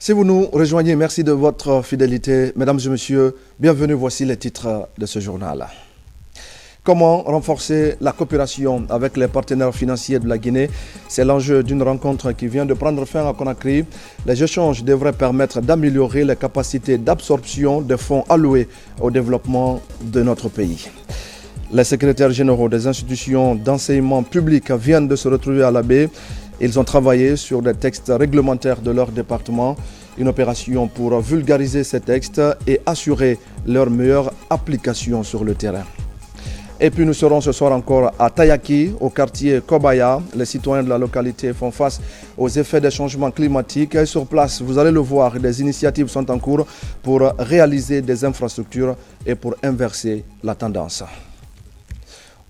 Si vous nous rejoignez, merci de votre fidélité. Mesdames et messieurs, bienvenue, voici les titres de ce journal. Comment renforcer la coopération avec les partenaires financiers de la Guinée? C'est l'enjeu d'une rencontre qui vient de prendre fin à Conakry. Les échanges devraient permettre d'améliorer les capacités d'absorption des fonds alloués au développement de notre pays. Les secrétaires généraux des institutions d'enseignement public viennent de se retrouver à la baie. Ils ont travaillé sur des textes réglementaires de leur département, une opération pour vulgariser ces textes et assurer leur meilleure application sur le terrain. Et puis nous serons ce soir encore à Tayaki, au quartier Kobaya. Les citoyens de la localité font face aux effets des changements climatiques. Et sur place, vous allez le voir, des initiatives sont en cours pour réaliser des infrastructures et pour inverser la tendance.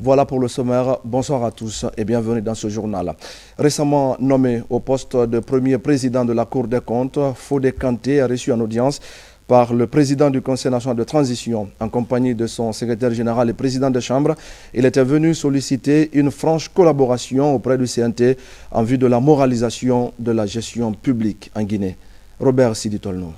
Voilà pour le sommaire. Bonsoir à tous et bienvenue dans ce journal. Récemment nommé au poste de premier président de la Cour des comptes, Fodé Kanté a reçu en audience par le président du Conseil national de transition en compagnie de son secrétaire général et président de chambre. Il était venu solliciter une franche collaboration auprès du CNT en vue de la moralisation de la gestion publique en Guinée. Robert Siditolno.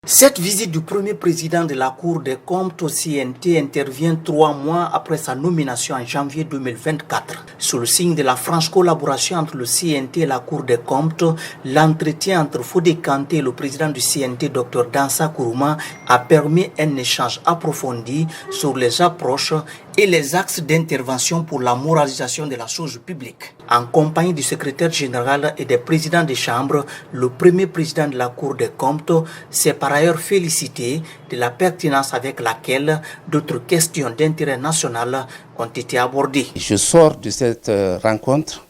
Cette visite du premier président de la Cour des comptes au CNT intervient 3 mois après sa nomination en janvier 2024. Sous le signe de la franche collaboration entre le CNT et la Cour des comptes, l'entretien entre Fodé Kanté et le président du CNT, Dr Dansa Kourouma, a permis un échange approfondi sur les approches et les axes d'intervention pour la moralisation de la chose publique. En compagnie du secrétaire général et des présidents des chambres, le premier président de la Cour des comptes s'est par ailleurs félicité de la pertinence avec laquelle d'autres questions d'intérêt national ont été abordées. Je sors de cette rencontre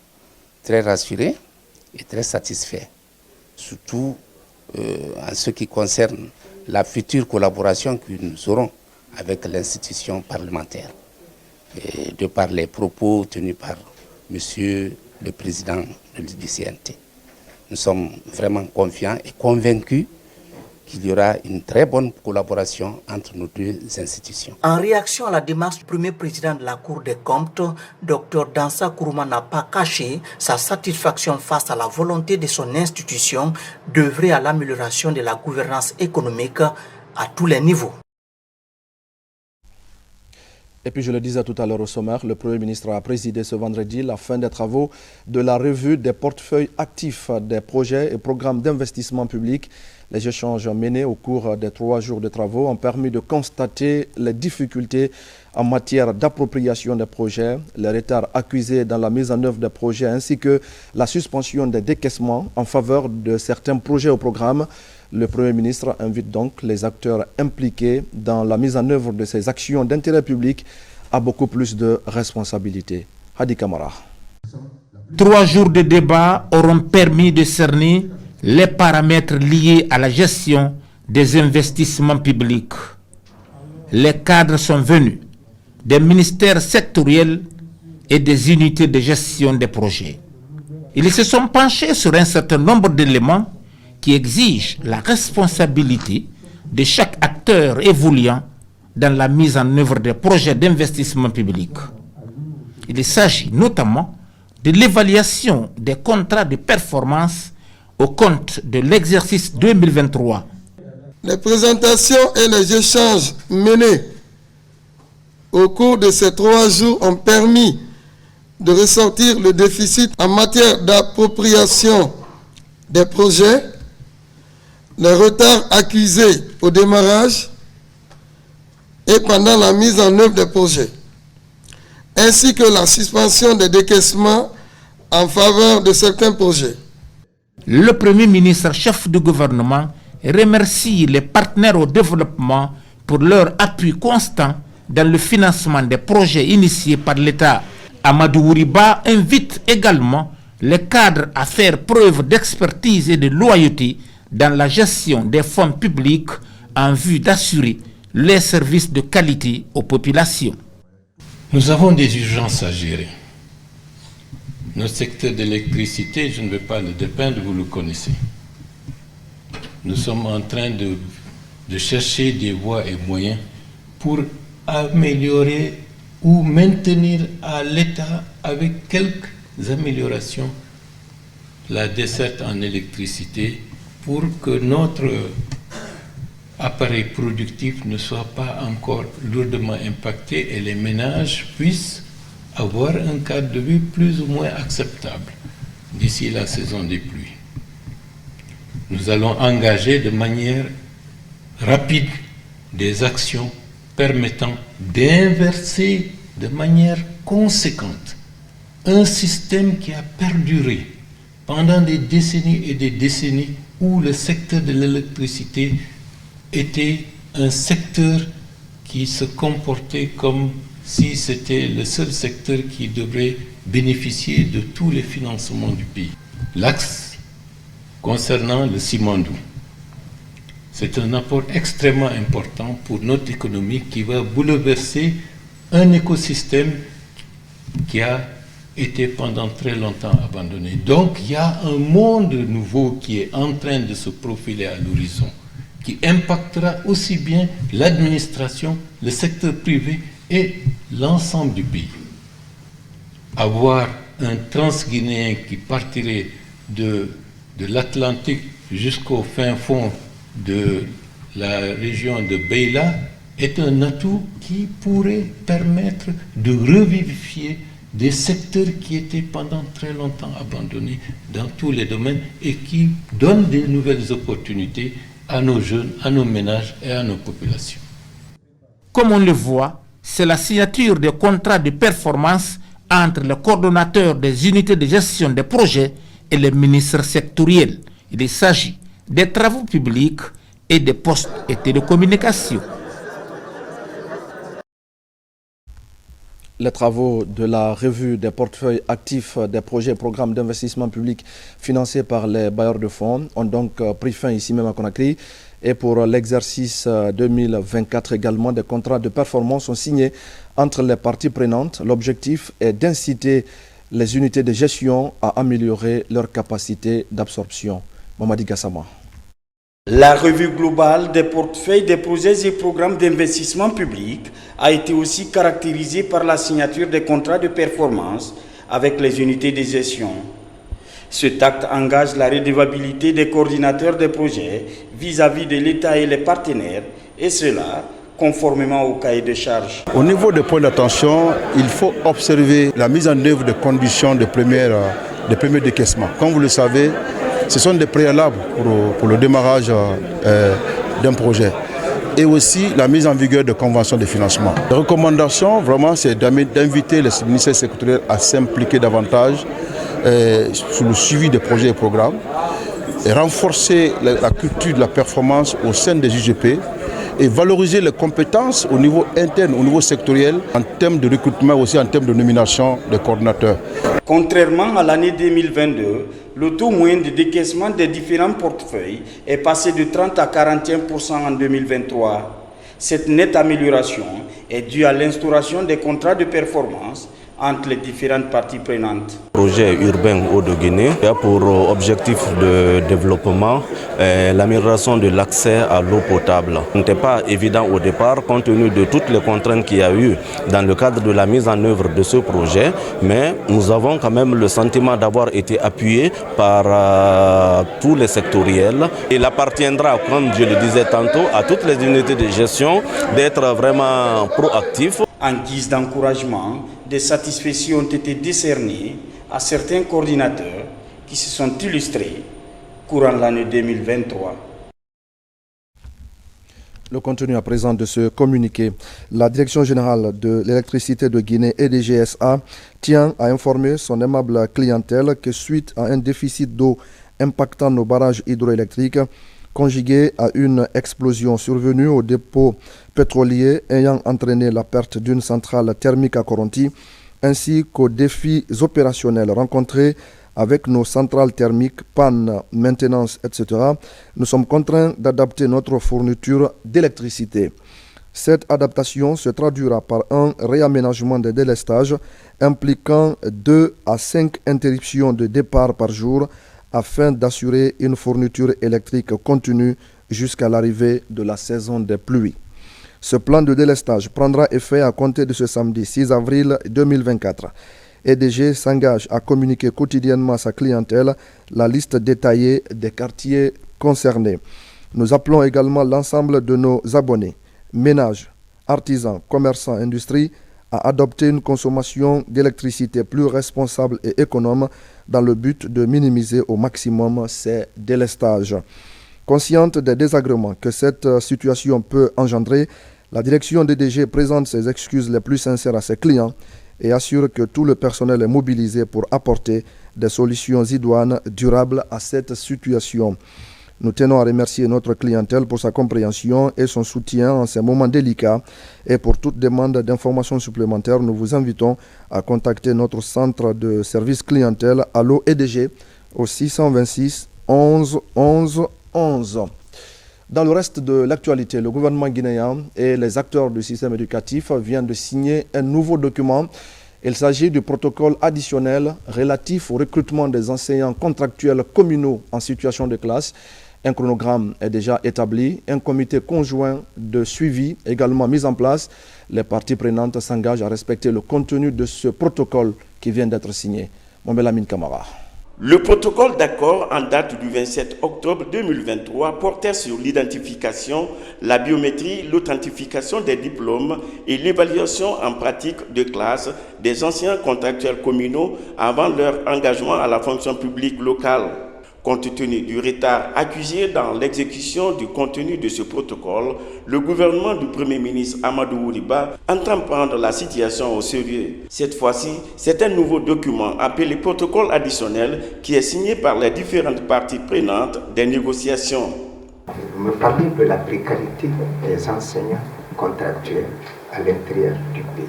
très rassuré et très satisfait, surtout en ce qui concerne la future collaboration que nous aurons avec l'institution parlementaire. Et de par les propos tenus par Monsieur le Président du CNT. Nous sommes vraiment confiants et convaincus qu'il y aura une très bonne collaboration entre nos deux institutions. En réaction à la démarche du premier président de la Cour des comptes, Dr Dansa Kourouma n'a pas caché sa satisfaction face à la volonté de son institution d'œuvrer à l'amélioration de la gouvernance économique à tous les niveaux. Et puis je le disais tout à l'heure au sommaire, le Premier ministre a présidé ce vendredi la fin des travaux de la revue des portefeuilles actifs des projets et programmes d'investissement public. Les échanges menés au cours des 3 jours de travaux ont permis de constater les difficultés en matière d'appropriation des projets, les retards accusés dans la mise en œuvre des projets ainsi que la suspension des décaissements en faveur de certains projets au programme. Le Premier ministre invite donc les acteurs impliqués dans la mise en œuvre de ces actions d'intérêt public à beaucoup plus de responsabilités. Hadi Kamara. 3 jours de débat auront permis de cerner les paramètres liés à la gestion des investissements publics. Les cadres sont venus des ministères sectoriels et des unités de gestion des projets. Ils se sont penchés sur un certain nombre d'éléments qui exige la responsabilité de chaque acteur évoluant dans la mise en œuvre des projets d'investissement public. Il s'agit notamment de l'évaluation des contrats de performance au compte de l'exercice 2023. Les présentations et les échanges menés au cours de ces 3 jours ont permis de ressortir le déficit en matière d'appropriation des projets, les retards accusés au démarrage et pendant la mise en œuvre des projets, ainsi que la suspension des décaissements en faveur de certains projets. Le Premier ministre, chef du gouvernement, remercie les partenaires au développement pour leur appui constant dans le financement des projets initiés par l'État. Amadou Ouriba invite également les cadres à faire preuve d'expertise et de loyauté dans la gestion des fonds publics en vue d'assurer les services de qualité aux populations. Nous avons des urgences à gérer. Notre secteur de l'électricité, je ne vais pas le dépeindre, vous le connaissez. Nous sommes en train de chercher des voies et moyens pour améliorer ou maintenir à l'état, avec quelques améliorations, la desserte en électricité pour que notre appareil productif ne soit pas encore lourdement impacté et les ménages puissent avoir un cadre de vie plus ou moins acceptable d'ici la saison des pluies. Nous allons engager de manière rapide des actions permettant d'inverser de manière conséquente un système qui a perduré pendant des décennies et des décennies où le secteur de l'électricité était un secteur qui se comportait comme si c'était le seul secteur qui devrait bénéficier de tous les financements du pays. L'axe concernant le Simandou, c'est un apport extrêmement important pour notre économie qui va bouleverser un écosystème qui a été pendant très longtemps abandonné. Donc il y a un monde nouveau qui est en train de se profiler à l'horizon, qui impactera aussi bien l'administration, le secteur privé et l'ensemble du pays. Avoir un transguinéen qui partirait de l'Atlantique jusqu'au fin fond de la région de Beila est un atout qui pourrait permettre de revivifier des secteurs qui étaient pendant très longtemps abandonnés dans tous les domaines et qui donnent des nouvelles opportunités à nos jeunes, à nos ménages et à nos populations. Comme on le voit, c'est la signature des contrats de performance entre le coordonnateur des unités de gestion des projets et les ministres sectoriels. Il s'agit des travaux publics et des postes et télécommunications. Les travaux de la revue des portefeuilles actifs des projets et programmes d'investissement public financés par les bailleurs de fonds ont donc pris fin ici même à Conakry. Et pour l'exercice 2024 également, des contrats de performance sont signés entre les parties prenantes. L'objectif est d'inciter les unités de gestion à améliorer leur capacité d'absorption. Mamadi Gassama. La revue globale des portefeuilles des projets et programmes d'investissement public a été aussi caractérisée par la signature des contrats de performance avec les unités de gestion. Cet acte engage la redevabilité des coordinateurs des projets vis-à-vis de l'État et les partenaires, et cela conformément au cahier de charges. Au niveau des points d'attention, il faut observer la mise en œuvre des conditions de premier décaissement. Comme vous le savez, ce sont des préalables pour le démarrage d'un projet. Et aussi la mise en vigueur de conventions de financement. La recommandation, vraiment, c'est d'inviter les ministères sectoriels à s'impliquer davantage sur le suivi des projets et programmes, et renforcer la culture de la performance au sein des UGP et valoriser les compétences au niveau interne, au niveau sectoriel, en termes de recrutement, aussi en termes de nomination des coordinateurs. Contrairement à l'année 2022, le taux moyen de décaissement des différents portefeuilles est passé de 30 à 41% en 2023. Cette nette amélioration est due à l'instauration des contrats de performance entre les différentes parties prenantes. Le projet urbain Haut-de-Guinée a pour objectif de développement l'amélioration de l'accès à l'eau potable. Ce n'était pas évident au départ compte tenu de toutes les contraintes qu'il y a eu dans le cadre de la mise en œuvre de ce projet, mais nous avons quand même le sentiment d'avoir été appuyés par tous les sectoriels. Il appartiendra, comme je le disais tantôt, à toutes les unités de gestion d'être vraiment proactifs. En guise d'encouragement, des satisfactions ont été décernées à certains coordinateurs qui se sont illustrés courant l'année 2023. Le contenu à présent de ce communiqué. La Direction générale de l'électricité de Guinée et des GSA tient à informer son aimable clientèle que suite à un déficit d'eau impactant nos barrages hydroélectriques, conjugué à une explosion survenue au dépôt pétrolier ayant entraîné la perte d'une centrale thermique à Koronti, ainsi qu'aux défis opérationnels rencontrés avec nos centrales thermiques, panne, maintenance, etc., nous sommes contraints d'adapter notre fourniture d'électricité. Cette adaptation se traduira par un réaménagement des délestages impliquant 2 à 5 interruptions de départ par jour afin d'assurer une fourniture électrique continue jusqu'à l'arrivée de la saison des pluies. Ce plan de délestage prendra effet à compter de ce samedi 6 avril 2024. EDG s'engage à communiquer quotidiennement à sa clientèle la liste détaillée des quartiers concernés. Nous appelons également l'ensemble de nos abonnés, ménages, artisans, commerçants, industries, à adopter une consommation d'électricité plus responsable et économe dans le but de minimiser au maximum ces délestages. Consciente des désagréments que cette situation peut engendrer, la direction d'EDG présente ses excuses les plus sincères à ses clients et assure que tout le personnel est mobilisé pour apporter des solutions idoines durables à cette situation. Nous tenons à remercier notre clientèle pour sa compréhension et son soutien en ces moments délicats. Et pour toute demande d'informations supplémentaires, nous vous invitons à contacter notre centre de service clientèle Allo EDG au 626 11 11 11. Dans le reste de l'actualité, le gouvernement guinéen et les acteurs du système éducatif viennent de signer un nouveau document. Il s'agit du protocole additionnel relatif au recrutement des enseignants contractuels communaux en situation de classe. Un chronogramme est déjà établi, un comité conjoint de suivi également mis en place. Les parties prenantes s'engagent à respecter le contenu de ce protocole qui vient d'être signé. Mombela Kamara. Le protocole d'accord en date du 27 octobre 2023 portait sur l'identification, la biométrie, l'authentification des diplômes et l'évaluation en pratique de classe des anciens contractuels communaux avant leur engagement à la fonction publique locale. Compte tenu du retard accusé dans l'exécution du contenu de ce protocole, le gouvernement du Premier ministre Amadou Ouriba entend prendre la situation au sérieux. Cette fois-ci, c'est un nouveau document appelé protocole additionnel qui est signé par les différentes parties prenantes des négociations. Vous me parlez de la précarité des enseignants contractuels à l'intérieur du pays.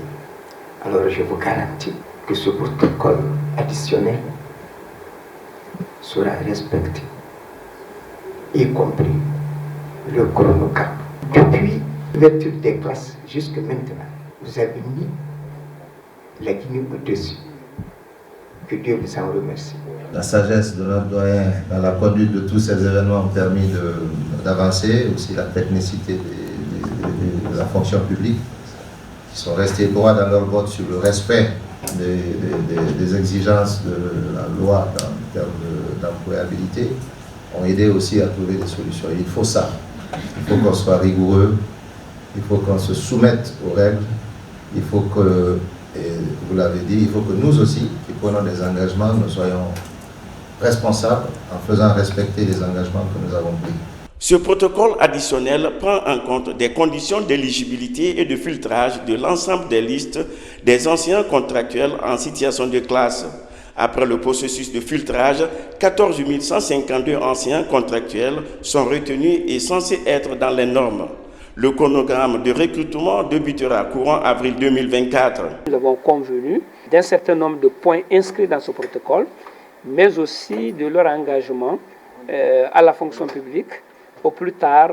Alors je vous garantis que ce protocole additionnel sera respecté, y compris le chronogramme. Depuis l'ouverture des classes jusqu'à maintenant, vous avez mis la Guinée au-dessus. Que Dieu vous en remercie. La sagesse de notre doyen dans la conduite de tous ces événements a permis d'avancer, aussi la technicité de la fonction publique, qui sont restés droits dans leur vote sur le respect des exigences de la loi en termes d'employabilité, ont aidé aussi à trouver des solutions. Et il faut ça. Il faut qu'on soit rigoureux, il faut qu'on se soumette aux règles, il faut que, et vous l'avez dit, il faut que nous aussi, qui prenons des engagements, nous soyons responsables en faisant respecter les engagements que nous avons pris. Ce protocole additionnel prend en compte des conditions d'éligibilité et de filtrage de l'ensemble des listes des anciens contractuels en situation de classe. Après le processus de filtrage, 14 152 anciens contractuels sont retenus et censés être dans les normes. Le chronogramme de recrutement débutera courant avril 2024. Nous avons convenu d'un certain nombre de points inscrits dans ce protocole, mais aussi de leur engagement à la fonction publique au plus tard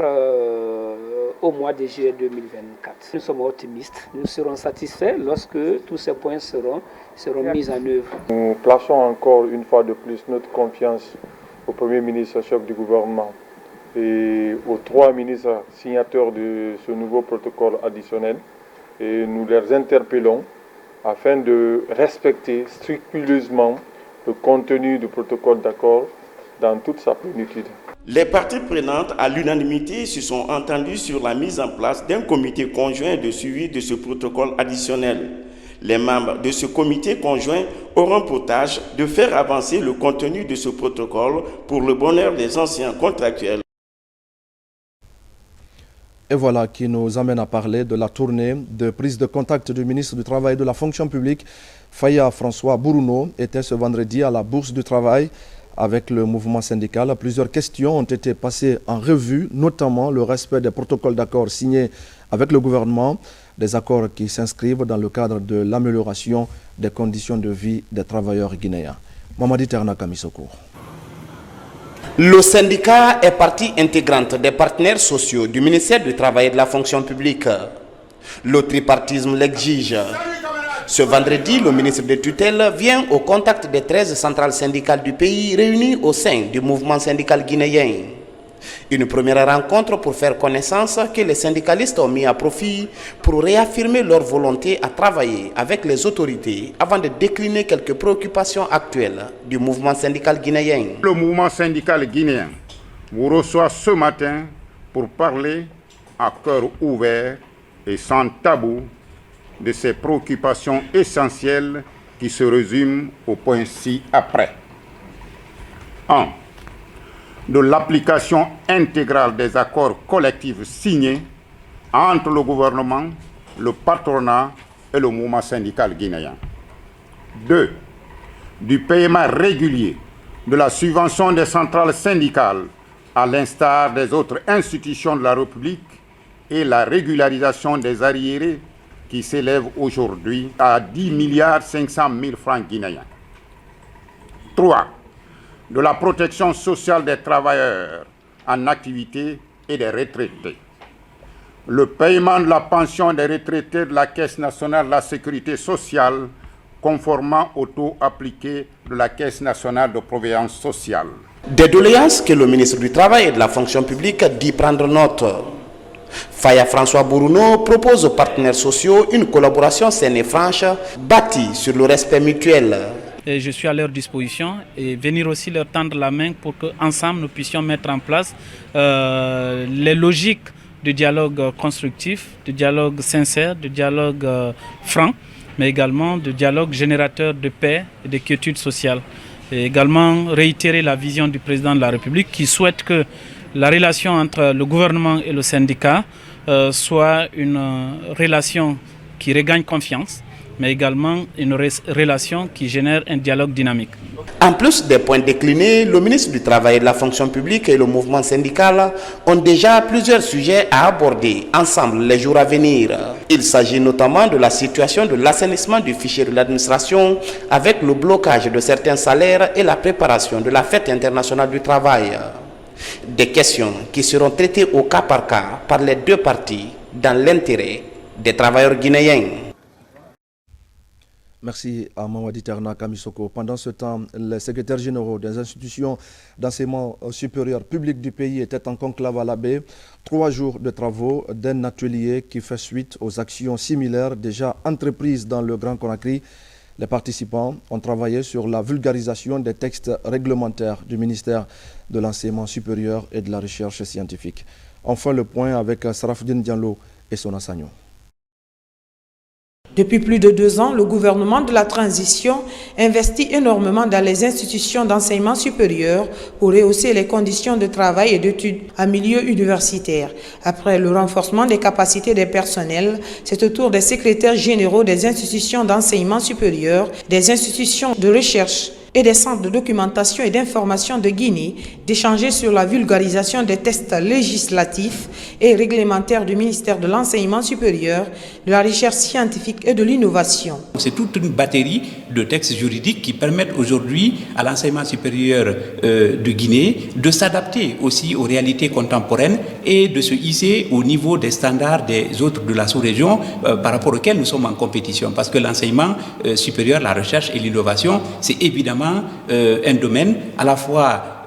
au mois de juillet 2024. Nous sommes optimistes, nous serons satisfaits lorsque tous ces points seront mis en œuvre. Nous plaçons encore une fois de plus notre confiance au Premier ministre chef du gouvernement et aux 3 ministres signataires de ce nouveau protocole additionnel, et nous les interpellons afin de respecter scrupuleusement le contenu du protocole d'accord dans toute sa plénitude. Les parties prenantes à l'unanimité se sont entendues sur la mise en place d'un comité conjoint de suivi de ce protocole additionnel. Les membres de ce comité conjoint auront pour tâche de faire avancer le contenu de ce protocole pour le bonheur des anciens contractuels. Et voilà qui nous amène à parler de la tournée de prise de contact du ministre du Travail et de la Fonction publique. Faya François Bourouno était ce vendredi à la Bourse du Travail avec le mouvement syndical. Plusieurs questions ont été passées en revue, notamment le respect des protocoles d'accord signés avec le gouvernement, des accords qui s'inscrivent dans le cadre de l'amélioration des conditions de vie des travailleurs guinéens. Mamadi Terna Kamisoko. Le syndicat est partie intégrante des partenaires sociaux du ministère du Travail et de la Fonction publique. Le tripartisme l'exige. Ce vendredi, le ministre de tutelle vient au contact des 13 centrales syndicales du pays réunies au sein du mouvement syndical guinéen. Une première rencontre pour faire connaissance que les syndicalistes ont mis à profit pour réaffirmer leur volonté à travailler avec les autorités avant de décliner quelques préoccupations actuelles du mouvement syndical guinéen. Le mouvement syndical guinéen vous reçoit ce matin pour parler à cœur ouvert et sans tabou de ces préoccupations essentielles qui se résument au point ci-après. 1. De l'application intégrale des accords collectifs signés entre le gouvernement, le patronat et le mouvement syndical guinéen. 2. Du paiement régulier de la subvention des centrales syndicales à l'instar des autres institutions de la République et la régularisation des arriérés qui s'élèvent aujourd'hui à 10,5 milliards francs guinéens. 3. De la protection sociale des travailleurs en activité et des retraités. Le paiement de la pension des retraités de la Caisse nationale de la sécurité sociale conformément au taux appliqué de la Caisse nationale de prévoyance sociale. Des doléances que le ministre du Travail et de la fonction publique dit prendre note. Faya François Bourouno propose aux partenaires sociaux une collaboration saine et franche, bâtie sur le respect mutuel. Et je suis à leur disposition et venir aussi leur tendre la main pour qu'ensemble nous puissions mettre en place les logiques de dialogue constructif, de dialogue sincère, de dialogue franc, mais également de dialogue générateur de paix et de quiétude sociale. Et également réitérer la vision du président de la République qui souhaite que la relation entre le gouvernement et le syndicat soit une relation qui regagne confiance, mais également une relation qui génère un dialogue dynamique. En plus des points déclinés, le ministre du Travail et de la fonction publique et le mouvement syndical ont déjà plusieurs sujets à aborder ensemble les jours à venir. Il s'agit notamment de la situation de l'assainissement du fichier de l'administration avec le blocage de certains salaires et la préparation de la fête internationale du travail. Des questions qui seront traitées au cas par cas par les deux parties dans l'intérêt des travailleurs guinéens. Merci à Mawadi Terna Kamisoko. Pendant ce temps, les secrétaires généraux des institutions d'enseignement supérieur public du pays étaient en conclave à la baie. 3 jours de travaux d'un atelier qui fait suite aux actions similaires déjà entreprises dans le Grand Conakry. Les participants ont travaillé sur la vulgarisation des textes réglementaires du ministère de l'enseignement supérieur et de la recherche scientifique. Enfin, le point avec Sarafdine Diallo et son enseignant. Depuis plus de 2 ans, le gouvernement de la transition investit énormément dans les institutions d'enseignement supérieur pour rehausser les conditions de travail et d'études en milieu universitaire. Après le renforcement des capacités des personnels, c'est au tour des secrétaires généraux des institutions d'enseignement supérieur, des institutions de recherche et des centres de documentation et d'information de Guinée d'échanger sur la vulgarisation des textes législatifs et réglementaires du ministère de l'Enseignement supérieur, de la recherche scientifique et de l'innovation. C'est toute une batterie de textes juridiques qui permettent aujourd'hui à l'enseignement supérieur de Guinée de s'adapter aussi aux réalités contemporaines et de se hisser au niveau des standards des autres de la sous-région par rapport auxquels nous sommes en compétition. Parce que l'enseignement supérieur, la recherche et l'innovation, c'est évidemment un domaine à la fois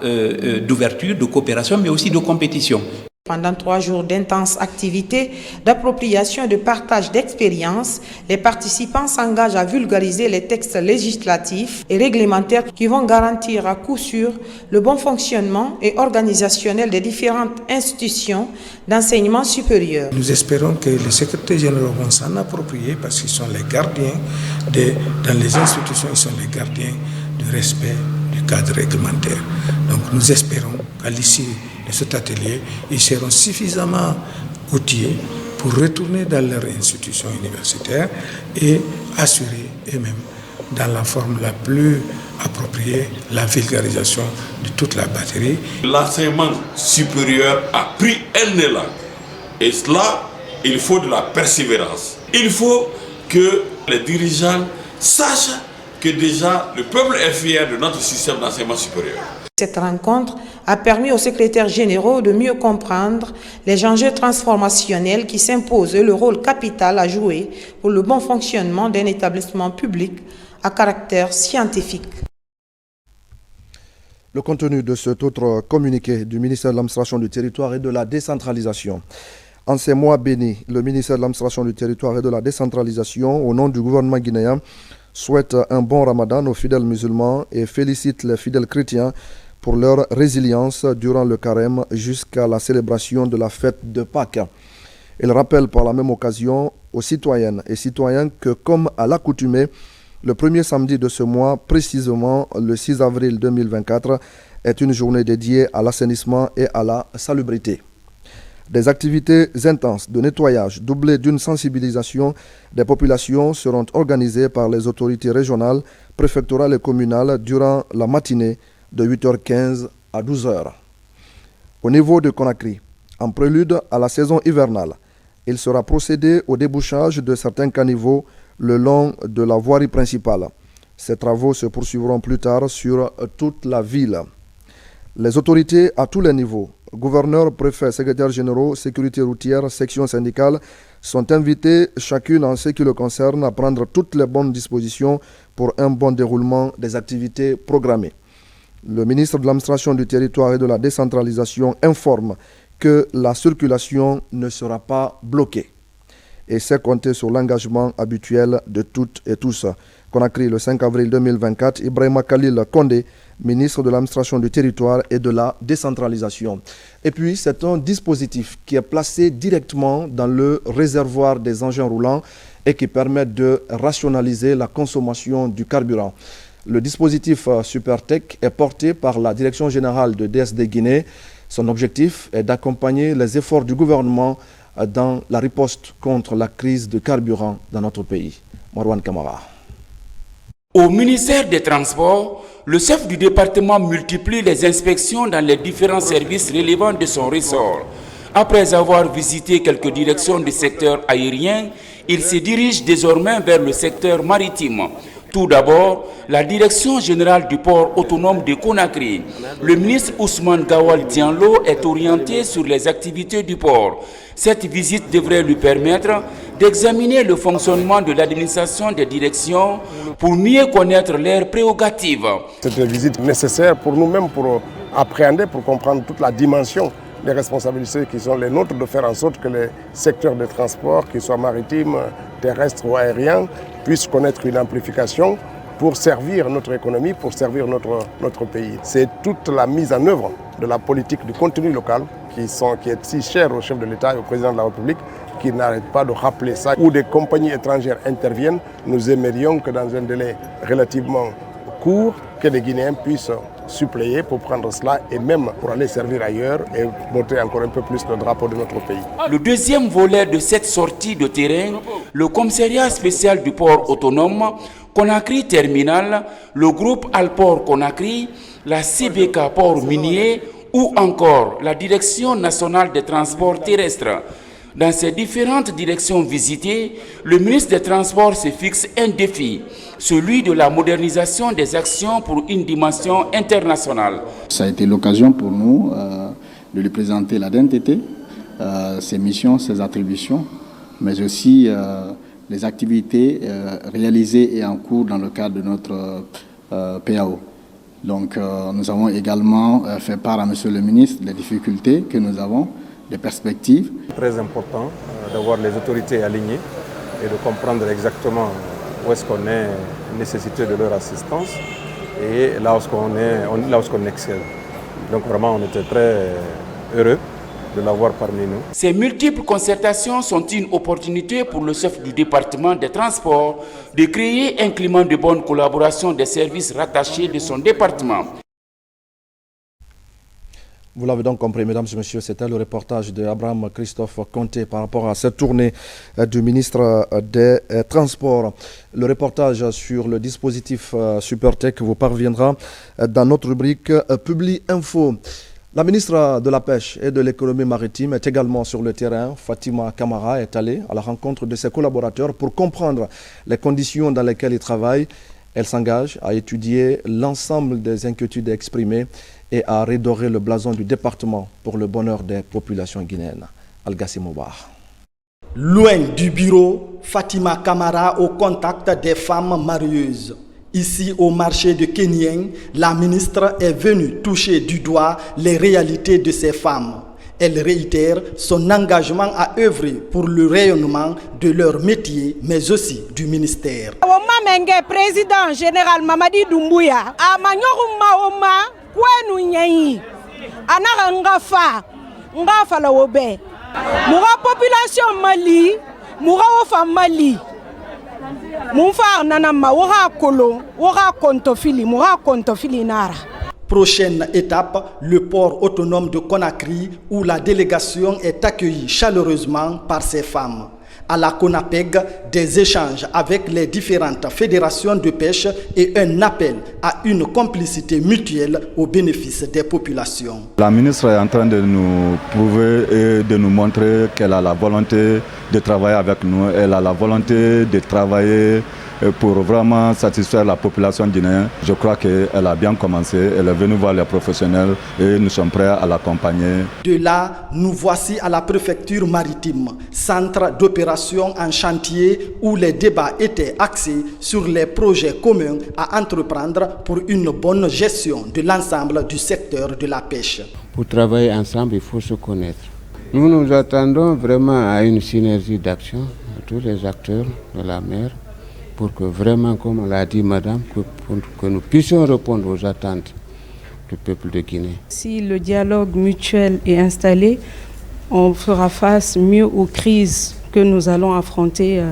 d'ouverture, de coopération, mais aussi de compétition. Pendant 3 jours d'intenses activités d'appropriation et de partage d'expériences, les participants s'engagent à vulgariser les textes législatifs et réglementaires qui vont garantir à coup sûr le bon fonctionnement et organisationnel des différentes institutions d'enseignement supérieur. Nous espérons que les secrétaires généraux vont s'en approprier parce qu'ils sont les gardiens, dans les institutions, ils sont les gardiens du respect du cadre réglementaire. Donc nous espérons qu'à l'issue de cet atelier, ils seront suffisamment outillés pour retourner dans leur institution universitaire et assurer eux-mêmes, dans la forme la plus appropriée, la vulgarisation de toute la batterie. L'enseignement supérieur a pris un élan. Et cela, il faut de la persévérance. Il faut que les dirigeants sachent que déjà le peuple est fier de notre système d'enseignement supérieur. Cette rencontre a permis aux secrétaires généraux de mieux comprendre les enjeux transformationnels qui s'imposent et le rôle capital à jouer pour le bon fonctionnement d'un établissement public à caractère scientifique. Le contenu de cet autre communiqué du ministère de l'Administration du Territoire et de la Décentralisation. En ces mois bénis, le ministère de l'Administration du Territoire et de la Décentralisation, au nom du gouvernement guinéen, souhaite un bon ramadan aux fidèles musulmans et félicite les fidèles chrétiens pour leur résilience durant le carême jusqu'à la célébration de la fête de Pâques. Il rappelle par la même occasion aux citoyennes et citoyens que, comme à l'accoutumée, le premier samedi de ce mois, précisément le 6 avril 2024, est une journée dédiée à l'assainissement et à la salubrité. Des activités intenses de nettoyage doublées d'une sensibilisation des populations seront organisées par les autorités régionales, préfectorales et communales durant la matinée de 8h15 à 12h. Au niveau de Conakry, en prélude à la saison hivernale, il sera procédé au débouchage de certains caniveaux le long de la voirie principale. Ces travaux se poursuivront plus tard sur toute la ville. Les autorités à tous les niveaux, gouverneurs, préfets, secrétaires généraux, sécurité routière, sections syndicales, sont invités, chacune en ce qui le concerne, à prendre toutes les bonnes dispositions pour un bon déroulement des activités programmées. Le ministre de l'Administration du Territoire et de la Décentralisation informe que la circulation ne sera pas bloquée et sait compter sur l'engagement habituel de toutes et tous. Conakry, le 5 avril 2024, Ibrahima Khalil Condé, ministre de l'Administration du Territoire et de la Décentralisation. Et puis, c'est un dispositif qui est placé directement dans le réservoir des engins roulants et qui permet de rationaliser la consommation du carburant. Le dispositif Supertech est porté par la Direction générale de DSD Guinée. Son objectif est d'accompagner les efforts du gouvernement dans la riposte contre la crise de carburant dans notre pays. Marwan Kamara. Au ministère des Transports, le chef du département multiplie les inspections dans les différents services relevant de son ressort. Après avoir visité quelques directions du secteur aérien, il se dirige désormais vers le secteur maritime. Tout d'abord, la Direction générale du port autonome de Conakry. Le ministre Ousmane Gawal Diallo est orienté sur les activités du port. Cette visite devrait lui permettre d'examiner le fonctionnement de l'administration des directions pour mieux connaître leurs prérogatives. C'est une visite nécessaire pour nous-mêmes, pour appréhender, pour comprendre toute la dimension des responsabilités qui sont les nôtres, de faire en sorte que les secteurs de transport, qu'ils soient maritimes, terrestres ou aériens, puissent connaître une amplification pour servir notre économie, pour servir notre pays. C'est toute la mise en œuvre de la politique du contenu local qui est si chère au chef de l'État et au président de la République, qui n'arrête pas de rappeler ça. Où des compagnies étrangères interviennent, nous aimerions que dans un délai relativement court, que les Guinéens puissent suppléer pour prendre cela et même pour aller servir ailleurs et monter encore un peu plus le drapeau de notre pays. Le deuxième volet de cette sortie de terrain, le commissariat spécial du port autonome, Conakry Terminal, le groupe Alport Conakry, la CBK Port Minier ou encore la Direction nationale des transports terrestres. Dans ces différentes directions visitées, le ministre des Transports se fixe un défi, celui de la modernisation des actions pour une dimension internationale. Ça a été l'occasion pour nous de lui présenter la DNTT, ses missions, ses attributions, mais aussi les activités réalisées et en cours dans le cadre de notre PAO. Donc nous avons également fait part à Monsieur le ministre des difficultés que nous avons, des perspectives. C'est très important d'avoir les autorités alignées et de comprendre exactement où est-ce qu'on est nécessité de leur assistance et là où on excelle. Donc vraiment on était très heureux de l'avoir parmi nous. Ces multiples concertations sont une opportunité pour le chef du département des transports de créer un climat de bonne collaboration des services rattachés de son département. Vous l'avez donc compris, mesdames et messieurs, c'était le reportage d'Abraham Christophe Conté par rapport à cette tournée du ministre des Transports. Le reportage sur le dispositif Supertech vous parviendra dans notre rubrique Publi Info. La ministre de la Pêche et de l'Économie maritime est également sur le terrain. Fatima Camara est allée à la rencontre de ses collaborateurs pour comprendre les conditions dans lesquelles ils travaillent. Elle s'engage à étudier l'ensemble des inquiétudes exprimées et à redorer le blason du département pour le bonheur des populations guinéennes. Al-Gassi Moubar. Loin du bureau, Fatima Camara au contact des femmes marieuses. Ici, au marché de Kenyang, la ministre est venue toucher du doigt les réalités de ces femmes. Elle réitère son engagement à œuvrer pour le rayonnement de leur métier, mais aussi du ministère. Président général Mamadi Doumbouya, la population Mali, Mali. Prochaine étape, le port autonome de Conakry où la délégation est accueillie chaleureusement par ces femmes. À la CONAPEG, des échanges avec les différentes fédérations de pêche et un appel à une complicité mutuelle au bénéfice des populations. La ministre est en train de nous prouver et de nous montrer qu'elle a la volonté de travailler avec nous. Elle a la volonté de travailler pour vraiment satisfaire la population guinéenne. Je crois qu'elle a bien commencé, elle est venue voir les professionnels et nous sommes prêts à l'accompagner. De là, nous voici à la préfecture maritime, centre d'opération en chantier où les débats étaient axés sur les projets communs à entreprendre pour une bonne gestion de l'ensemble du secteur de la pêche. Pour travailler ensemble, il faut se connaître. Nous nous attendons vraiment à une synergie d'action de tous les acteurs de la mer, pour que vraiment, comme l'a dit madame, que nous puissions répondre aux attentes du peuple de Guinée. Si le dialogue mutuel est installé, on fera face mieux aux crises que nous allons affronter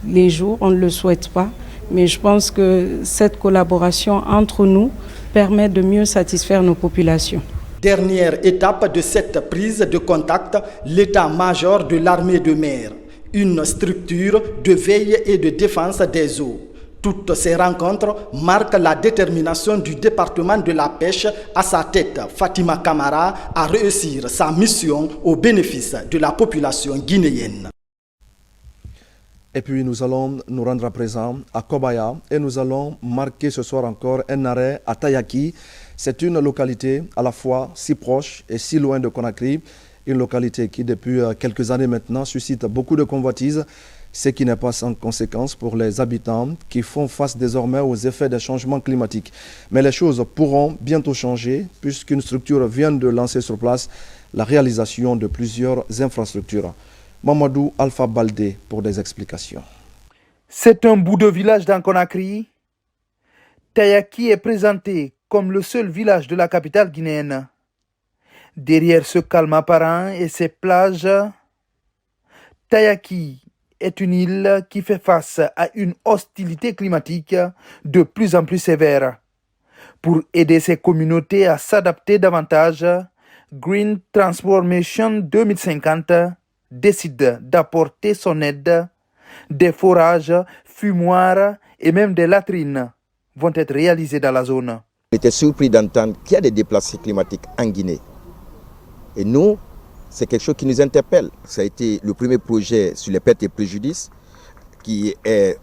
les jours. On ne le souhaite pas, mais je pense que cette collaboration entre nous permet de mieux satisfaire nos populations. Dernière étape de cette prise de contact, l'état-major de l'armée de mer. Une structure de veille et de défense des eaux. Toutes ces rencontres marquent la détermination du département de la pêche à sa tête, Fatima Camara, à réussir sa mission au bénéfice de la population guinéenne. Et puis nous allons nous rendre à présent à Kobaya et nous allons marquer ce soir encore un arrêt à Tayaki. C'est une localité à la fois si proche et si loin de Conakry. Une localité qui, depuis quelques années maintenant, suscite beaucoup de convoitises, ce qui n'est pas sans conséquence pour les habitants qui font face désormais aux effets des changements climatiques. Mais les choses pourront bientôt changer puisqu'une structure vient de lancer sur place la réalisation de plusieurs infrastructures. Mamadou Alpha Baldé pour des explications. C'est un bout de village dans Conakry. Tayaki est présenté comme le seul village de la capitale guinéenne. Derrière ce calme apparent et ses plages, Tayaki est une île qui fait face à une hostilité climatique de plus en plus sévère. Pour aider ces communautés à s'adapter davantage, Green Transformation 2050 décide d'apporter son aide. Des forages, fumoirs et même des latrines vont être réalisés dans la zone. J'étais surpris d'entendre qu'il y a des déplacés climatiques en Guinée. Et nous, c'est quelque chose qui nous interpelle. Ça a été le premier projet sur les pertes et préjudices qui est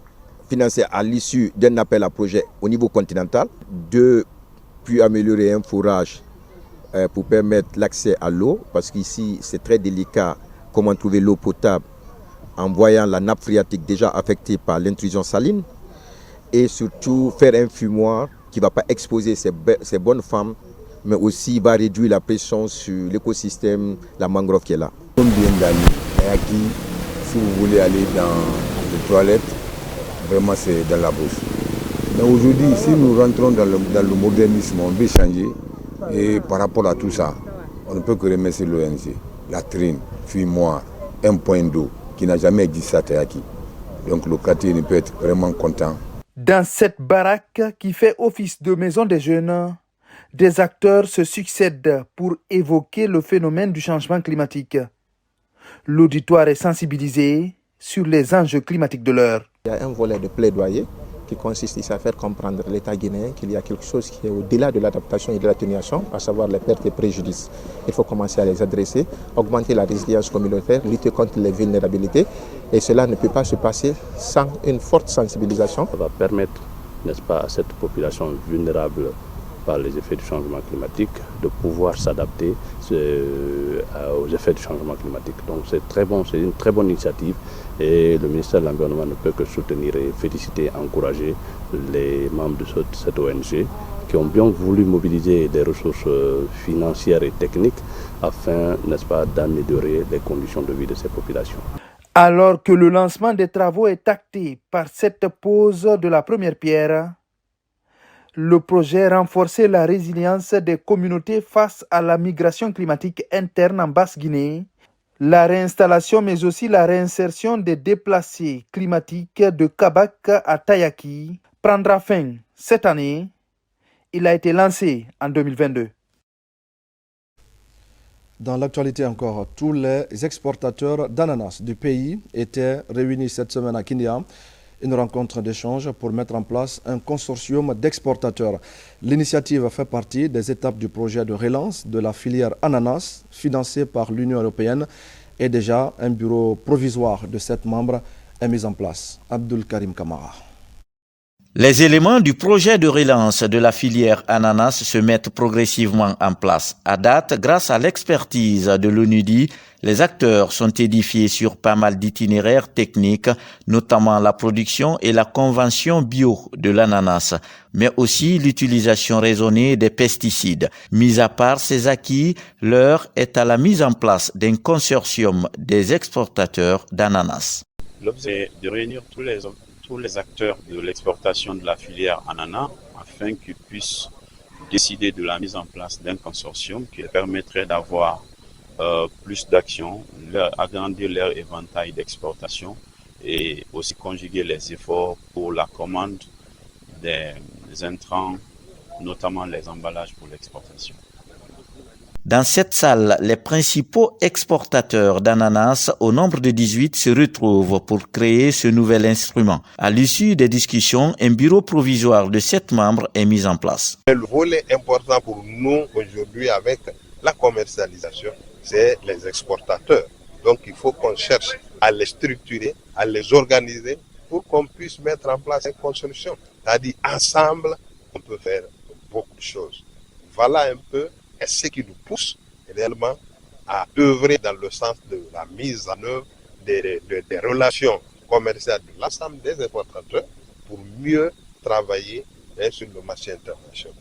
financé à l'issue d'un appel à projet au niveau continental. Puis améliorer un forage pour permettre l'accès à l'eau, parce qu'ici c'est très délicat comment trouver l'eau potable en voyant la nappe phréatique déjà affectée par l'intrusion saline. Et surtout faire un fumoir qui ne va pas exposer ces bonnes femmes, mais aussi va réduire la pression sur l'écosystème, la mangrove qui est là. Comme bien d'aller, si vous voulez aller dans les toilettes, vraiment c'est dans la bouche. Mais aujourd'hui, si nous rentrons dans le modernisme, on veut changer. Et par rapport à tout ça, on ne peut que remercier l'ONG. Latrine, fumoir, un point d'eau qui n'a jamais existé à Tayaki. Donc le quartier ne peut être vraiment content. Dans cette baraque qui fait office de maison des jeunes, des acteurs se succèdent pour évoquer le phénomène du changement climatique. L'auditoire est sensibilisé sur les enjeux climatiques de l'heure. Il y a un volet de plaidoyer qui consiste ici à faire comprendre à l'État guinéen qu'il y a quelque chose qui est au-delà de l'adaptation et de l'atténuation, à savoir les pertes et préjudices. Il faut commencer à les adresser, augmenter la résilience communautaire, lutter contre les vulnérabilités. Et cela ne peut pas se passer sans une forte sensibilisation. Ça va permettre, n'est-ce pas, à cette population vulnérable par les effets du changement climatique, de pouvoir s'adapter aux effets du changement climatique. Donc c'est une très bonne initiative et le ministère de l'Environnement ne peut que soutenir et féliciter, encourager les membres de cette ONG qui ont bien voulu mobiliser des ressources financières et techniques afin, n'est-ce pas, d'améliorer les conditions de vie de ces populations. Alors que le lancement des travaux est acté par cette pose de la première pierre, le projet renforcer la résilience des communautés face à la migration climatique interne en Basse-Guinée, la réinstallation mais aussi la réinsertion des déplacés climatiques de Kabak à Tayaki prendra fin cette année. Il a été lancé en 2022. Dans l'actualité encore, tous les exportateurs d'ananas du pays étaient réunis cette semaine à Kindia. Une rencontre d'échange pour mettre en place un consortium d'exportateurs. L'initiative fait partie des étapes du projet de relance de la filière ananas financé par l'Union européenne et déjà un bureau provisoire de 7 membres est mis en place. Abdul Karim Kamara. Les éléments du projet de relance de la filière ananas se mettent progressivement en place. À date, grâce à l'expertise de l'ONUDI, les acteurs sont édifiés sur pas mal d'itinéraires techniques, notamment la production et la convention bio de l'ananas, mais aussi l'utilisation raisonnée des pesticides. Mis à part ces acquis, l'heure est à la mise en place d'un consortium des exportateurs d'ananas. L'objectif est de réunir tous les acteurs de l'exportation de la filière ananas afin qu'ils puissent décider de la mise en place d'un consortium qui permettrait d'avoir plus d'actions, agrandir leur éventail d'exportation et aussi conjuguer les efforts pour la commande des intrants, notamment les emballages pour l'exportation. Dans cette salle, les principaux exportateurs d'ananas, au nombre de 18, se retrouvent pour créer ce nouvel instrument. À l'issue des discussions, un bureau provisoire de 7 membres est mis en place. Le volet important pour nous aujourd'hui avec la commercialisation, c'est les exportateurs. Donc il faut qu'on cherche à les structurer, à les organiser pour qu'on puisse mettre en place une consortium. C'est-à-dire ensemble, on peut faire beaucoup de choses. Voilà un peu ce qui nous pousse réellement à œuvrer dans le sens de la mise en œuvre des relations commerciales de l'ensemble des exportateurs pour mieux travailler sur le marché international.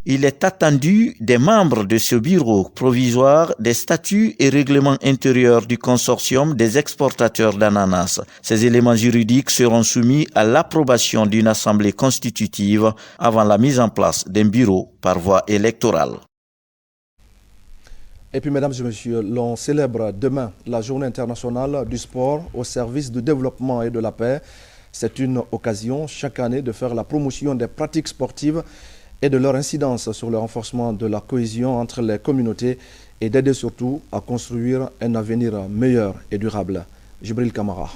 Il est attendu des membres de ce bureau provisoire des statuts et règlements intérieurs du consortium des exportateurs d'ananas. Ces éléments juridiques seront soumis à l'approbation d'une assemblée constitutive avant la mise en place d'un bureau par voie électorale. Et puis, mesdames et messieurs, l'on célèbre demain la Journée internationale du sport au service du développement et de la paix. C'est une occasion chaque année de faire la promotion des pratiques sportives et de leur incidence sur le renforcement de la cohésion entre les communautés et d'aider surtout à construire un avenir meilleur et durable. Jibril Kamara.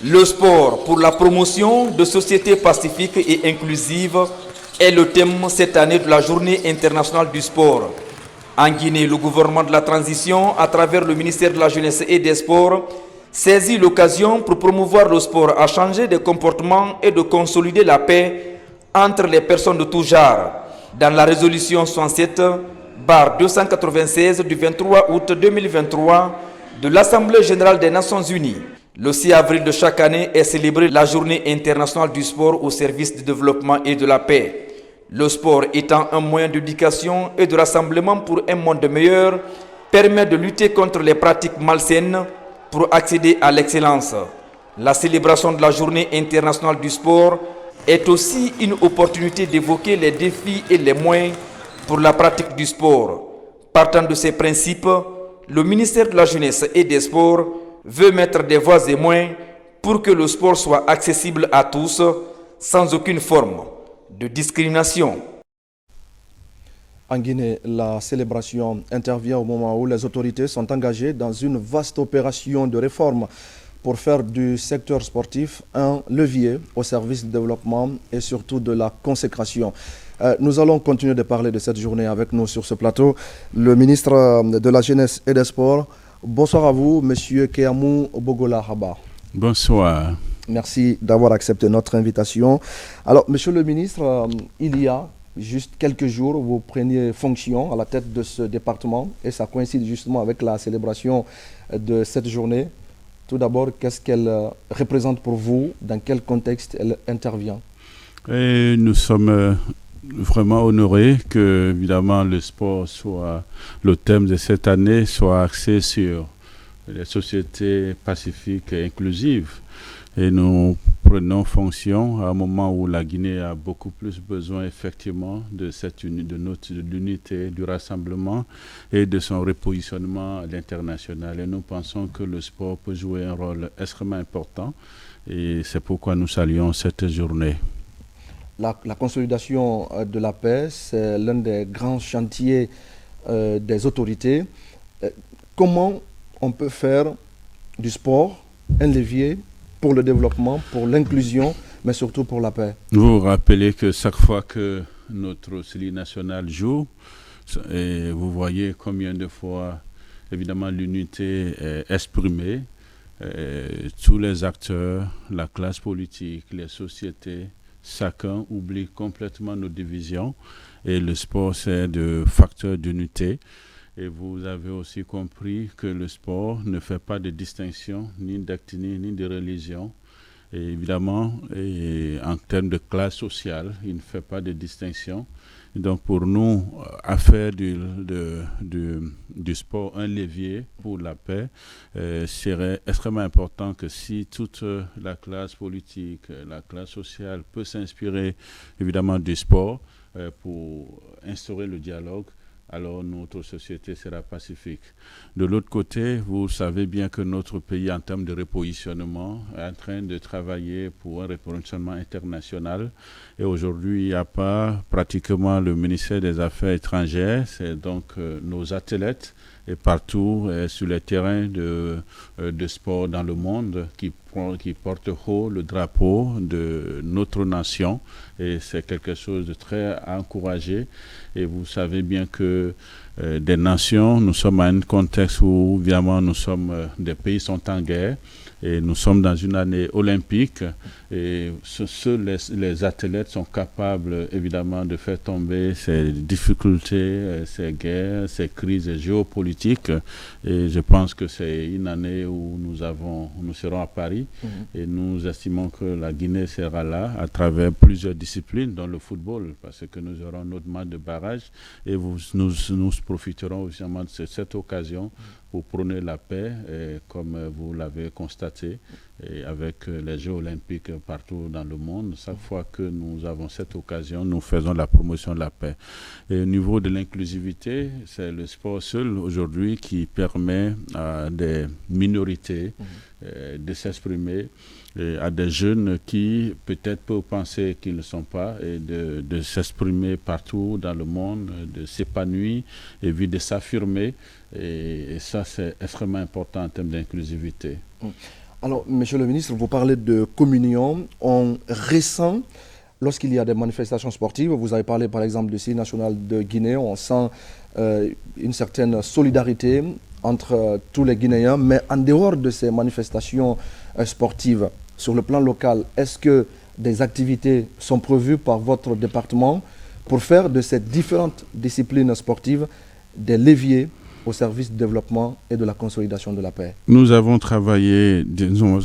Le sport pour la promotion de sociétés pacifiques et inclusives est le thème cette année de la Journée internationale du sport. En Guinée, le gouvernement de la transition, à travers le ministère de la Jeunesse et des Sports, saisit l'occasion pour promouvoir le sport à changer de comportement et de consolider la paix entre les personnes de tout genre. Dans la résolution 67/296 du 23 août 2023 de l'Assemblée générale des Nations unies, le 6 avril de chaque année est célébrée la Journée internationale du sport au service du développement et de la paix. Le sport étant un moyen d'éducation et de rassemblement pour un monde meilleur, permet de lutter contre les pratiques malsaines pour accéder à l'excellence. La célébration de la Journée internationale du sport est aussi une opportunité d'évoquer les défis et les moyens pour la pratique du sport. Partant de ces principes, le ministère de la Jeunesse et des Sports veut mettre des voies et moyens pour que le sport soit accessible à tous, sans aucune forme de discrimination. En Guinée, la célébration intervient au moment où les autorités sont engagées dans une vaste opération de réforme pour faire du secteur sportif un levier au service du développement et surtout de la consécration. Nous allons continuer de parler de cette journée avec nous sur ce plateau. Le ministre de la Jeunesse et des Sports. Bonsoir à vous, Monsieur Keamou Bogola Haba. Bonsoir. Merci d'avoir accepté notre invitation. Alors, Monsieur le ministre, il y a juste quelques jours, vous preniez fonction à la tête de ce département et ça coïncide justement avec la célébration de cette journée. Tout d'abord, qu'est-ce qu'elle représente pour vous? Dans quel contexte elle intervient? Et nous sommes vraiment honorés que, évidemment, le sport soit, le thème de cette année soit axé sur les sociétés pacifiques et inclusives. Et nous prenons fonction à un moment où la Guinée a beaucoup plus besoin effectivement de l'unité, du rassemblement et de son repositionnement à l'international. Et nous pensons que le sport peut jouer un rôle extrêmement important et c'est pourquoi nous saluons cette journée. La consolidation de la paix, c'est l'un des grands chantiers des autorités. Comment on peut faire du sport un levier pour le développement, pour l'inclusion, mais surtout pour la paix? Vous vous rappelez que chaque fois que notre série nationale joue, et vous voyez combien de fois, évidemment, l'unité est exprimée. Tous les acteurs, la classe politique, les sociétés, chacun oublie complètement nos divisions. Et le sport, c'est de facteur d'unité. Et vous avez aussi compris que le sport ne fait pas de distinction, ni d'ethnie, ni de religion. Et évidemment, en termes de classe sociale, il ne fait pas de distinction. Et donc pour nous, à faire du sport un levier pour la paix, serait extrêmement important que si toute la classe politique, la classe sociale peut s'inspirer évidemment du sport pour instaurer le dialogue, alors notre société sera pacifique. De l'autre côté, vous savez bien que notre pays, en termes de repositionnement, est en train de travailler pour un repositionnement international. Et aujourd'hui, il n'y a pas pratiquement le ministère des Affaires étrangères, c'est donc nos athlètes et partout sur les terrains de sport dans le monde qui portent haut le drapeau de notre nation. Et c'est quelque chose de très encouragé. Et vous savez bien que des nations, nous sommes à un contexte où, évidemment, des pays sont en guerre. Et nous sommes dans une année olympique et les athlètes sont capables évidemment de faire tomber ces difficultés, ces guerres, ces crises géopolitiques. Et je pense que c'est une année où nous serons à Paris et nous estimons que la Guinée sera là à travers plusieurs disciplines, dont le football, parce que nous aurons notre match de barrage et nous profiterons évidemment de cette occasion pour prôner la paix, comme vous l'avez constaté, et avec les Jeux olympiques partout dans le monde. Chaque fois que nous avons cette occasion, nous faisons la promotion de la paix. Et au niveau de l'inclusivité, c'est le sport seul aujourd'hui qui permet à des minorités de s'exprimer, et à des jeunes qui peut-être peuvent penser qu'ils ne sont pas, et de s'exprimer partout dans le monde, de s'épanouir et puis de s'affirmer. Et ça, c'est extrêmement important en termes d'inclusivité. Alors, Monsieur le ministre, vous parlez de communion. On ressent, lorsqu'il y a des manifestations sportives, vous avez parlé par exemple du CI national de Guinée, on sent une certaine solidarité entre tous les Guinéens, mais en dehors de ces manifestations sportives, sur le plan local, est-ce que des activités sont prévues par votre département pour faire de ces différentes disciplines sportives des leviers au service du développement et de la consolidation de la paix? Nous avons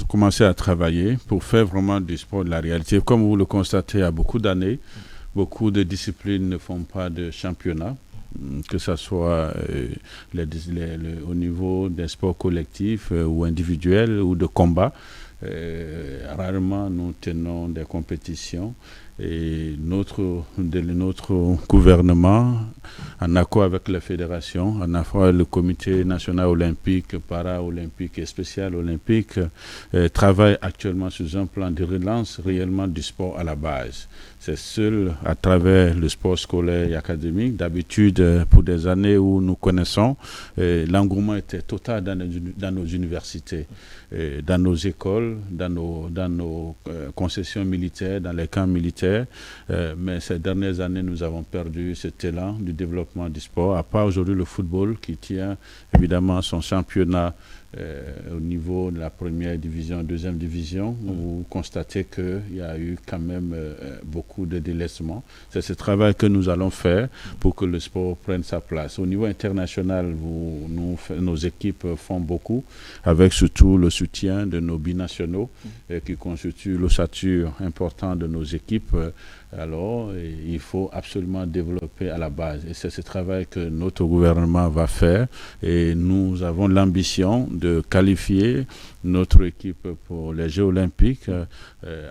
commencé à travailler pour faire vraiment du sport de la réalité. Comme vous le constatez, il y a beaucoup d'années, beaucoup de disciplines ne font pas de championnat, que ce soit au niveau des sports collectifs ou individuels ou de combat. Rarement nous tenons des compétitions et notre gouvernement, en accord avec la fédération, en accord avec le comité national olympique, para-olympique et spécial olympique, travaille actuellement sur un plan de relance réellement du sport à la base. C'est seul à travers le sport scolaire et académique. D'habitude, pour des années où nous connaissons, l'engouement était total dans nos universités, dans nos écoles, dans nos concessions militaires, dans les camps militaires. Mais ces dernières années, nous avons perdu cet élan du développement du sport, à part aujourd'hui le football qui tient évidemment son championnat au niveau de la première division, deuxième division, vous constatez qu'il y a eu quand même beaucoup de délaissement. C'est ce travail que nous allons faire pour que le sport prenne sa place. Au niveau international, nos équipes font beaucoup, avec surtout le soutien de nos binationaux qui constituent l'ossature importante de nos équipes. Alors, il faut absolument développer à la base. Et c'est ce travail que notre gouvernement va faire. Et nous avons l'ambition de qualifier notre équipe pour les Jeux Olympiques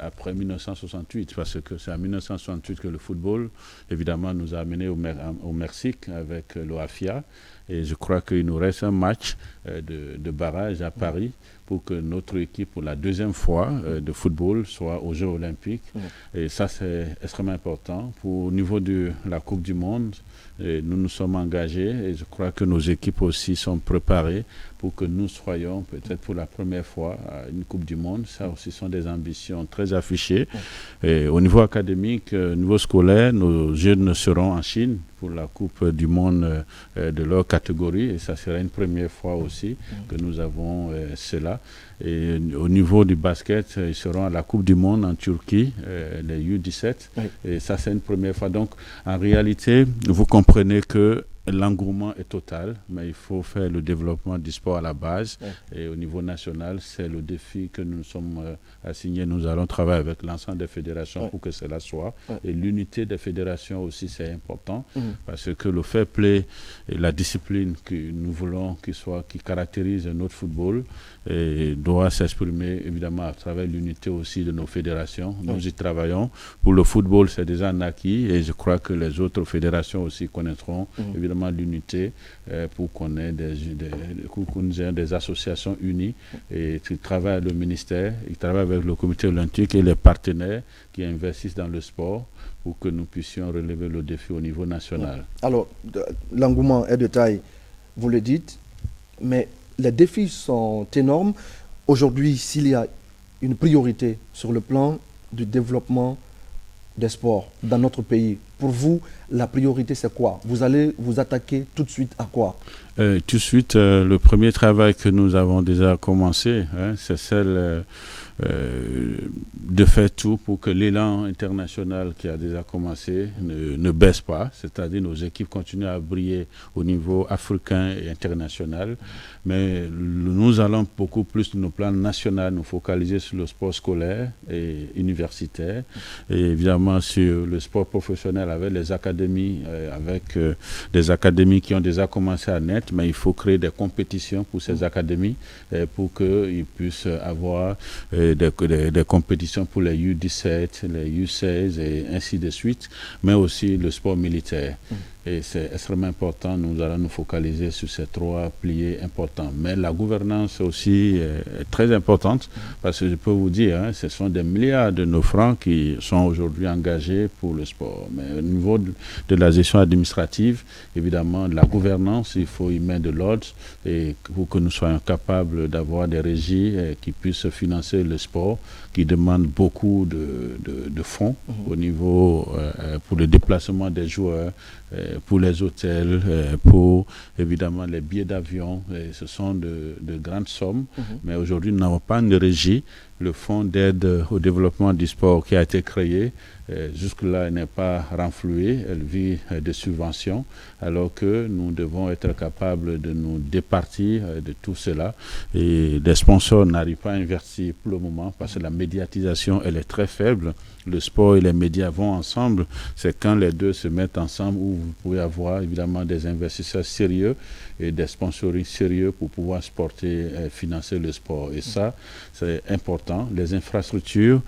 après 1968. Parce que c'est en 1968 que le football, évidemment, nous a amenés au Mexique avec l'OAFIA. Et je crois qu'il nous reste un match de barrage à Paris pour que notre équipe, pour la deuxième fois de football, soit aux Jeux Olympiques. Et ça, c'est extrêmement important. Au niveau de la Coupe du Monde, nous nous sommes engagés et je crois que nos équipes aussi sont préparées pour que nous soyons peut-être pour la première fois à une Coupe du Monde. Ça aussi sont des ambitions très affichées. Et au niveau académique, au niveau scolaire, nos jeunes seront en Chine pour la Coupe du Monde de leur catégorie. Et ça sera une première fois aussi que nous avons cela. Et au niveau du basket, ils seront à la Coupe du Monde en Turquie, les U17. Et ça, c'est une première fois. Donc, en réalité, vous comprenez que l'engouement est total, mais il faut faire le développement du sport à la base. Et au niveau national, c'est le défi que nous sommes assignés. Nous allons travailler avec l'ensemble des fédérations pour que cela soit. Et l'unité des fédérations aussi, c'est important, parce que le fair play et la discipline que nous voulons qui caractérise notre football doit s'exprimer évidemment à travers l'unité aussi de nos fédérations. Nous y travaillons. Pour le football, c'est déjà un acquis et je crois que les autres fédérations aussi connaîtront évidemment l'unité pour qu'on ait des associations unies et qui travaillent avec le ministère, ils travaillent avec le comité olympique et les partenaires qui investissent dans le sport pour que nous puissions relever le défi au niveau national. Alors, l'engouement est de taille, vous le dites, mais les défis sont énormes. Aujourd'hui, s'il y a une priorité sur le plan du développement des sports dans notre pays, pour vous, la priorité, c'est quoi? Vous allez vous attaquer tout de suite à quoi? Tout de suite, le premier travail que nous avons déjà commencé, c'est celle de faire tout pour que l'élan international qui a déjà commencé ne baisse pas, c'est-à-dire nos équipes continuent à briller au niveau africain et international, mais nous allons beaucoup plus sur nos plans nationaux, nous focaliser sur le sport scolaire et universitaire, et évidemment sur le sport professionnel avec les académies, avec des académies qui ont déjà commencé à naître, mais il faut créer des compétitions pour ces académies pour qu'ils puissent avoir des compétitions pour les U17, les U16 et ainsi de suite, mais aussi le sport militaire. Et c'est extrêmement important, nous allons nous focaliser sur ces trois piliers importants. Mais la gouvernance aussi est très importante, parce que je peux vous dire, ce sont des milliards de nos francs qui sont aujourd'hui engagés pour le sport. Mais au niveau de la gestion administrative, évidemment, de la gouvernance, il faut y mettre de l'ordre et pour que nous soyons capables d'avoir des régies qui puissent financer le sport, qui demandent beaucoup de fonds au niveau pour le déplacement des joueurs, pour les hôtels, pour évidemment les billets d'avion. Ce sont de grandes sommes, mais aujourd'hui nous n'avons pas une régie. Le fonds d'aide au développement du sport qui a été créé, jusque-là, n'est pas renfloué, elle vit de subventions, alors que nous devons être capables de nous départir de tout cela. Et les sponsors n'arrivent pas à investir pour le moment parce que la médiatisation, elle est très faible. Le sport et les médias vont ensemble. C'est quand les deux se mettent ensemble où vous pouvez avoir évidemment des investisseurs sérieux et des sponsoring sérieux pour pouvoir financer le sport. Et ça, c'est important. Les infrastructures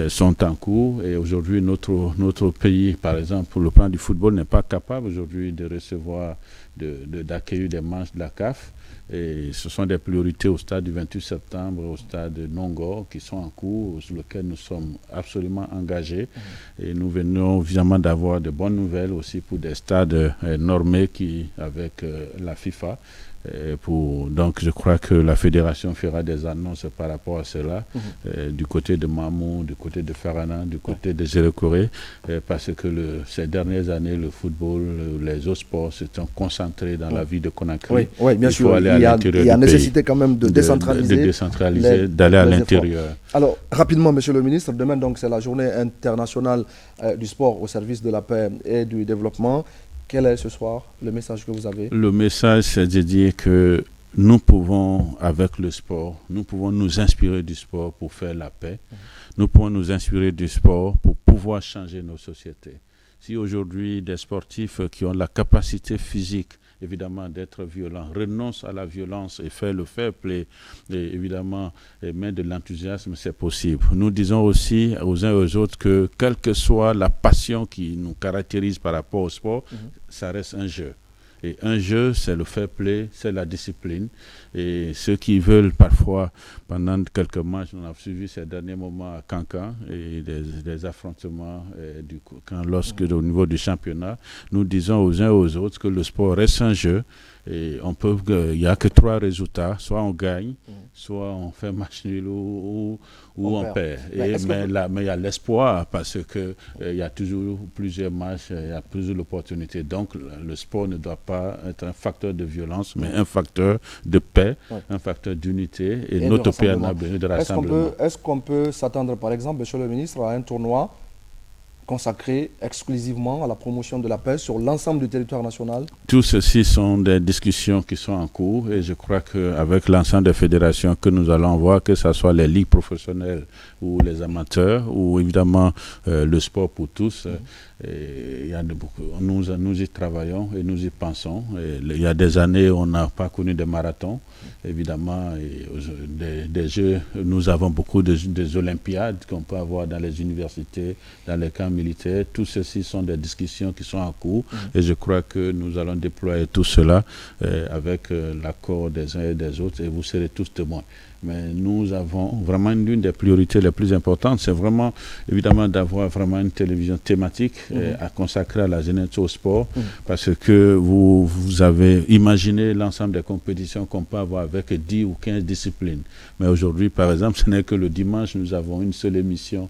sont en cours et aujourd'hui, notre pays, par exemple, pour le plan du football, n'est pas capable aujourd'hui de recevoir, d'accueillir des matchs de la CAF. Et ce sont des priorités au stade du 28 septembre, au stade de Nongor, qui sont en cours, sur lesquels nous sommes absolument engagés. Et nous venons évidemment d'avoir de bonnes nouvelles aussi pour des stades normés avec la FIFA. Donc je crois que la fédération fera des annonces par rapport à cela, du côté de Mamou, du côté de Farana, du côté de Zérekoré, parce que ces dernières années, le football, les autres sports se sont concentrés dans la ville de Conakry. Oui, bien sûr, il y a nécessité quand même de décentraliser, d'aller à l'intérieur. Alors, rapidement, monsieur le ministre, demain donc c'est la journée internationale du sport au service de la paix et du développement. Quel est ce soir le message que vous avez? Le message, c'est de dire que nous pouvons, avec le sport, nous pouvons nous inspirer du sport pour faire la paix. Nous pouvons nous inspirer du sport pour pouvoir changer nos sociétés. Si aujourd'hui des sportifs qui ont la capacité physique, évidemment, d'être violents, renoncent à la violence et faire le fair play, et évidemment, et mettre de l'enthousiasme, c'est possible. Nous disons aussi aux uns et aux autres que, quelle que soit la passion qui nous caractérise par rapport au sport, ça reste un jeu. Et un jeu, c'est le fair play, c'est la discipline. Et ceux qui veulent parfois, pendant quelques matchs, on a suivi ces derniers moments à Cancan, et des affrontements au niveau du championnat, nous disons aux uns et aux autres que le sport reste un jeu. Et il n'y a que 3 résultats, soit on gagne, soit on fait match nul ou on perd. Mais il y a l'espoir parce que il y a toujours plusieurs matchs, il y a plusieurs opportunités. Donc le sport ne doit pas être un facteur de violence, mais un facteur de paix, un facteur d'unité et notre pays en a besoin de rassemblement. Est-ce qu'on peut s'attendre, par exemple, monsieur le ministre, à un tournoi consacré exclusivement à la promotion de la paix sur l'ensemble du territoire national? Tout ceci sont des discussions qui sont en cours et je crois qu'avec l'ensemble des fédérations que nous allons voir, que ce soit les ligues professionnelles ou les amateurs ou évidemment le sport pour tous, nous y travaillons et nous y pensons. Il y a des années, on n'a pas connu de marathons, évidemment, des jeux. Nous avons beaucoup des olympiades qu'on peut avoir dans les universités, dans les camps militaires. Tout ceci sont des discussions qui sont en cours et je crois que nous allons déployer tout cela avec l'accord des uns et des autres et vous serez tous témoins. Mais nous avons vraiment l'une des priorités les plus importantes, c'est vraiment évidemment d'avoir vraiment une télévision thématique à consacrer à la jeunesse au sport, parce que vous avez imaginé l'ensemble des compétitions qu'on peut avoir avec 10 ou 15 disciplines. Mais aujourd'hui, par exemple, ce n'est que le dimanche, nous avons une seule émission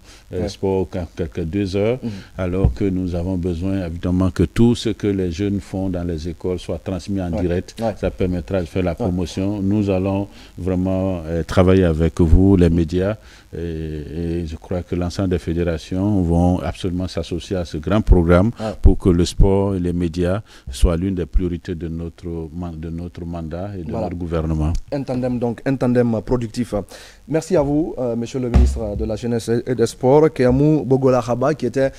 sport, quelques 2 heures, alors que nous avons besoin évidemment que tout ce que les jeunes font dans les écoles soit transmis en direct. Ça permettra de faire la promotion. Nous allons vraiment travailler avec vous, les médias, et je crois que l'ensemble des fédérations vont absolument s'associer à ce grand programme pour que le sport et les médias soient l'une des priorités de notre mandat et de notre gouvernement. Un tandem productif. Merci à vous, monsieur le ministre de la Jeunesse et des Sports, Kéamou Bogola Khaba, qui était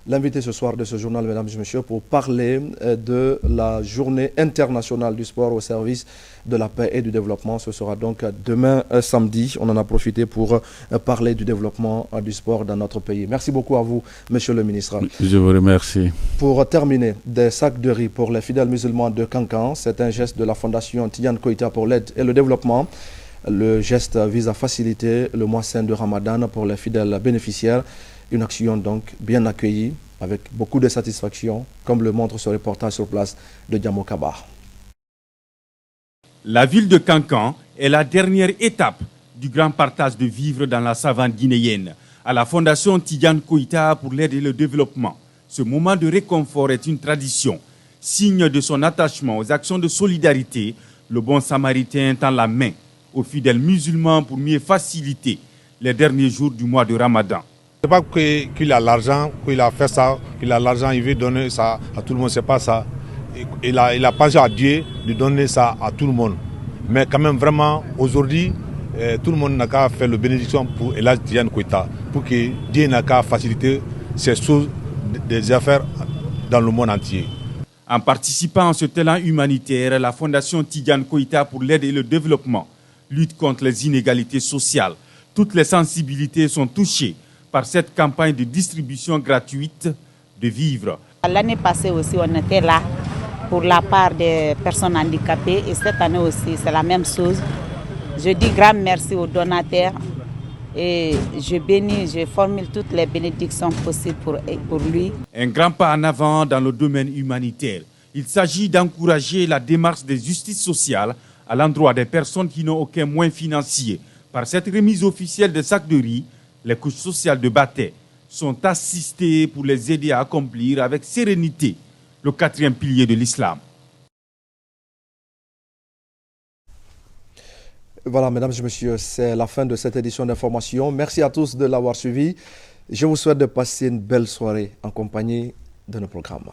l'invité ce soir de ce journal, mesdames et messieurs, pour parler de la journée internationale du sport au service de la paix et du développement. Ce sera donc demain samedi. On en a profité pour parler du développement du sport dans notre pays. Merci beaucoup à vous, monsieur le ministre. Je vous remercie. Pour terminer, des sacs de riz pour les fidèles musulmans de Cancan. C'est un geste de la Fondation Tidiane Koïta pour l'aide et le développement. Le geste vise à faciliter le mois saint de Ramadan pour les fidèles bénéficiaires. Une action donc bien accueillie avec beaucoup de satisfaction, comme le montre ce reportage sur place de Diamo Kaba. La ville de Cancan est la dernière étape du grand partage de vivres dans la savane guinéenne. À la Fondation Tidiane Koïta pour l'aide et le développement, ce moment de réconfort est une tradition. Signe de son attachement aux actions de solidarité, le bon samaritain tend la main aux fidèles musulmans pour mieux faciliter les derniers jours du mois de Ramadan. Ce n'est pas qu'il a l'argent, qu'il a fait ça, qu'il a l'argent, il veut donner ça à tout le monde, c'est pas ça. Il a pensé à Dieu de donner ça à tout le monde. Mais quand même vraiment, aujourd'hui, tout le monde n'a qu'à faire le bénédiction pour Elhadji Tidiane Koïta, pour que Dieu n'a qu'à faciliter ces choses, des affaires dans le monde entier. En participant à ce talent humanitaire, la Fondation Tidiane Koïta pour l'aide et le développement lutte contre les inégalités sociales. Toutes les sensibilités sont touchées par cette campagne de distribution gratuite de vivres. L'année passée aussi, on était là pour la part des personnes handicapées et cette année aussi, c'est la même chose. Je dis grand merci aux donateurs et je formule toutes les bénédictions possibles pour lui. Un grand pas en avant dans le domaine humanitaire. Il s'agit d'encourager la démarche de justice sociale à l'endroit des personnes qui n'ont aucun moyen financier. Par cette remise officielle de sacs de riz, les couches sociales de Baté sont assistées pour les aider à accomplir avec sérénité le 4e pilier de l'islam. Voilà, mesdames et messieurs, c'est la fin de cette édition d'information. Merci à tous de l'avoir suivi. Je vous souhaite de passer une belle soirée en compagnie de nos programmes.